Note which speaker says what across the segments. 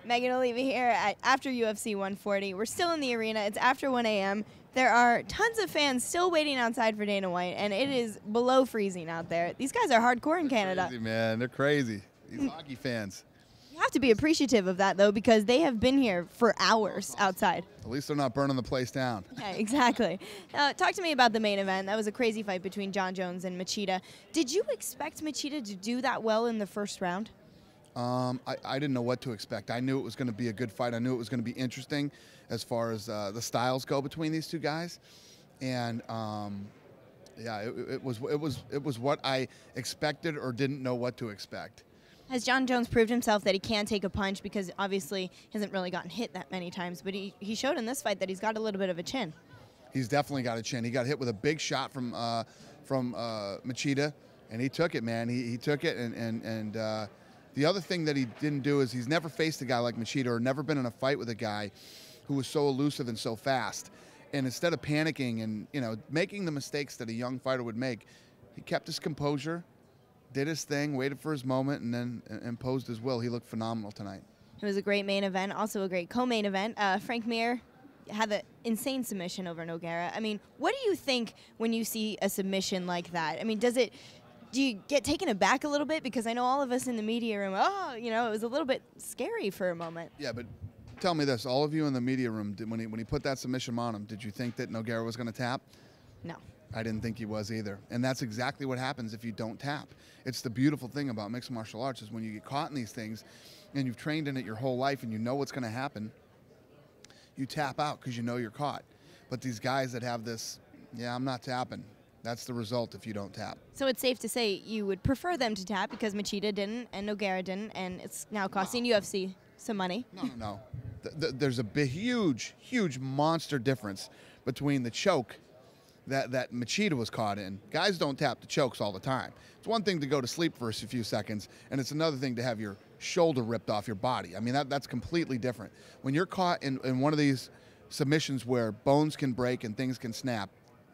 Speaker 1: Megan Oliva here after UFC 140. We're still in the arena. It's after 1 a.m. There are tons of fans still waiting outside for Dana White, and it is below freezing out there. These guys are hardcore in Canada.
Speaker 2: Crazy, man. They're crazy. These hockey fans.
Speaker 1: You have to be appreciative of that, though, because they have been here for hours outside.
Speaker 2: At least they're not burning the place down.
Speaker 1: Yeah, exactly. Talk to me about the main event. That was a crazy fight between Jon Jones and Machida. Did you expect Machida to do that well in the first round?
Speaker 2: I didn't know what to expect. I knew it was going to be a good fight. I knew it was going to be interesting as far as the styles go between these two guys. And yeah, it was what I expected or didn't know what to expect.
Speaker 1: Has Jon Jones proved himself that he can take a punch, because obviously he hasn't really gotten hit that many times, but he showed in this fight that he's got a little bit of a chin.
Speaker 2: He's definitely got a chin. He got hit with a big shot from Machida, and he took it, man. He took it, and the other thing that he didn't do is he's never faced a guy like Machida or never been in a fight with a guy who was so elusive and so fast. And instead of panicking and making the mistakes that a young fighter would make, he kept his composure, did his thing, waited for his moment, and then imposed his will. He looked phenomenal tonight.
Speaker 1: It was a great main event, also a great co-main event. Frank Mir had an insane submission over Nogueira. I mean, what do you think when you see a submission like that? I mean, do you get taken aback a little bit? Because I know all of us in the media room, it was a little bit scary for a moment.
Speaker 2: Yeah, but tell me this, all of you in the media room, when he put that submission on him, did you think that Nogueira was going to tap?
Speaker 1: No.
Speaker 2: I didn't think he was either. And that's exactly what happens if you don't tap. It's the beautiful thing about mixed martial arts is when you get caught in these things and you've trained in it your whole life and you know what's going to happen, you tap out because you know you're caught. But these guys that have this, yeah, I'm not tapping, that's the result if you don't tap.
Speaker 1: So it's safe to say you would prefer them to tap because Machida didn't and Nogueira didn't, and it's now costing UFC some money.
Speaker 2: No. There's a big, huge monster difference between the choke that Machida was caught in. Guys don't tap the chokes all the time. It's one thing to go to sleep for a few seconds, and it's another thing to have your shoulder ripped off your body. I mean, that's completely different. When you're caught in one of these submissions where bones can break and things can snap,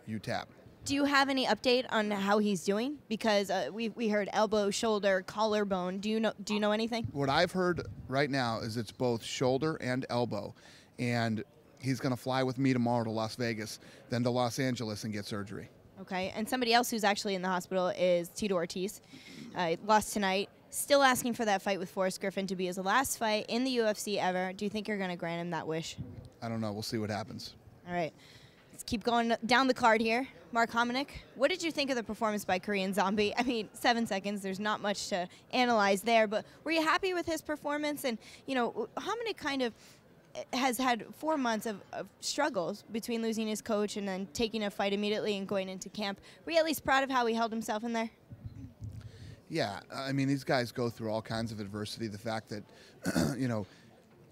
Speaker 2: you tap.
Speaker 1: Do you have any update on how he's doing? Because we heard elbow, shoulder, collarbone. Do you know anything?
Speaker 2: What I've heard right now is it's both shoulder and elbow, and he's going to fly with me tomorrow to Las Vegas, then to Los Angeles and get surgery.
Speaker 1: Okay, and somebody else who's actually in the hospital is Tito Ortiz. Lost tonight. Still asking for that fight with Forrest Griffin to be his last fight in the UFC ever. Do you think you're going to grant him that wish?
Speaker 2: I don't know. We'll see what happens.
Speaker 1: All right. Let's keep going down the card here. Mark Hominick, what did you think of the performance by Korean Zombie? I mean, 7 seconds, there's not much to analyze there, but were you happy with his performance? And, Hominick kind of has had 4 months of struggles between losing his coach and then taking a fight immediately and going into camp. Were you at least proud of how he held himself in there?
Speaker 2: Yeah, I mean, these guys go through all kinds of adversity. The fact that,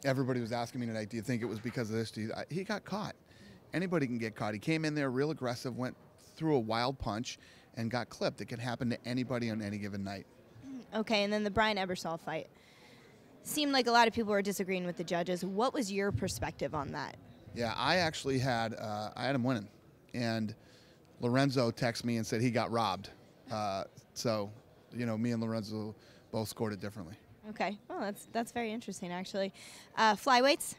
Speaker 2: everybody was asking me tonight, do you think it was because of this? He got caught. Anybody can get caught. He came in there real aggressive, went through a wild punch, and got clipped. It can happen to anybody on any given night. Okay,
Speaker 1: and then the Brian Ebersol fight. Seemed like a lot of people were disagreeing with the judges. What was your perspective on that?
Speaker 2: Yeah, I actually had him winning, and Lorenzo texted me and said he got robbed. So, me and Lorenzo both scored it differently.
Speaker 1: Okay, well, that's very interesting, actually. Flyweights,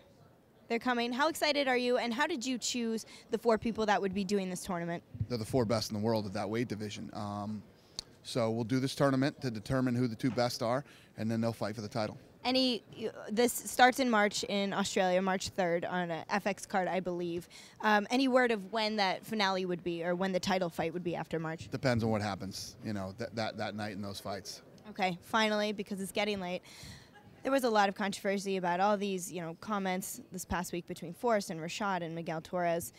Speaker 1: they're coming. How excited are you, and how did you choose the 4 people that would be doing this tournament? They're
Speaker 2: the 4 best in the world at that weight division. So we'll do this tournament to determine who the 2 best are, and then they'll fight for the title.
Speaker 1: This starts in March in Australia, March 3rd on a FX card, I believe. Any word of when that finale would be or when the title fight would be after March?
Speaker 2: Depends on what happens, that night in those fights.
Speaker 1: Okay, finally, because it's getting late, there was a lot of controversy about all these, comments this past week between Forrest and Rashad and Miguel Torres.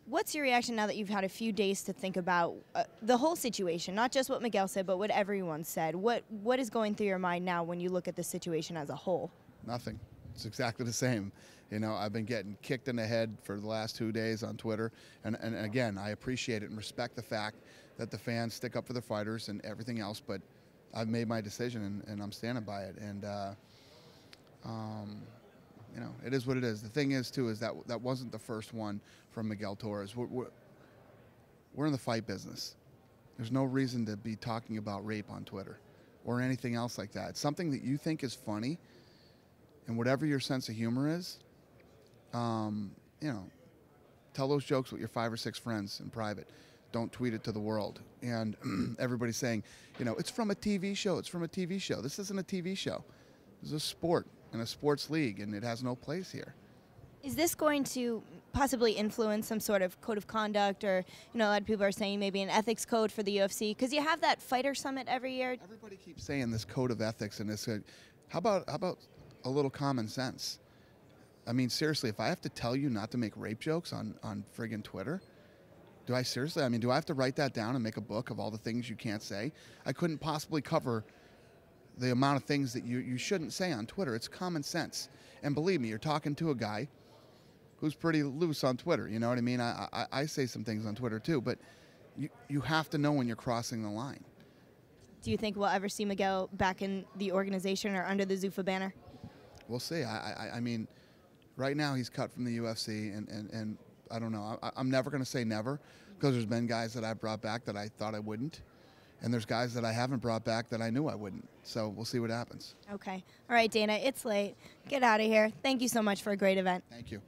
Speaker 1: What's your reaction now that you've had a few days to think about the whole situation, not just what Miguel said, but what everyone said? What is going through your mind now when you look at the situation as a whole?
Speaker 2: Nothing. It's exactly the same. I've been getting kicked in the head for the last 2 days on Twitter. And again, I appreciate it and respect the fact that the fans stick up for the fighters and everything else. But I've made my decision, and I'm standing by it. And, it is what it is. The thing is, too, is that wasn't the first one from Miguel Torres. We're in the fight business. There's no reason to be talking about rape on Twitter or anything else like that. It's something that you think is funny And whatever your sense of humor is, you know, tell those jokes with your 5 or 6 friends in private. Don't tweet it to the world. And everybody's saying, you know, it's from a TV show. It's from a TV show. This isn't a TV show. This is a sport and a sports league, and it has no place here.
Speaker 1: Is this going to possibly influence some sort of code of conduct, or, you know, a lot of people are saying maybe an ethics code for the UFC? Because you have that fighter summit every year.
Speaker 2: Everybody keeps saying this code of ethics and this. How about a little common sense? I mean, seriously, if I have to tell you not to make rape jokes on friggin' Twitter, do I seriously? I mean, do I have to write that down and make a book of all the things you can't say? I couldn't possibly cover the amount of things that you shouldn't say on Twitter. It's common sense. And believe me, you're talking to a guy who's pretty loose on Twitter. You know what I mean? I say some things on Twitter too, but you have to know when you're crossing the line.
Speaker 1: Do you think we'll ever see Miguel back in the organization or under the Zuffa banner?
Speaker 2: We'll see. I mean, right now he's cut from the UFC, and I don't know. I'm never going to say never, because there's been guys that I brought back that I thought I wouldn't, and there's guys that I haven't brought back that I knew I wouldn't. So we'll see what happens.
Speaker 1: Okay. All right, Dana, it's late. Get out of here. Thank you so much for a great event.
Speaker 2: Thank you.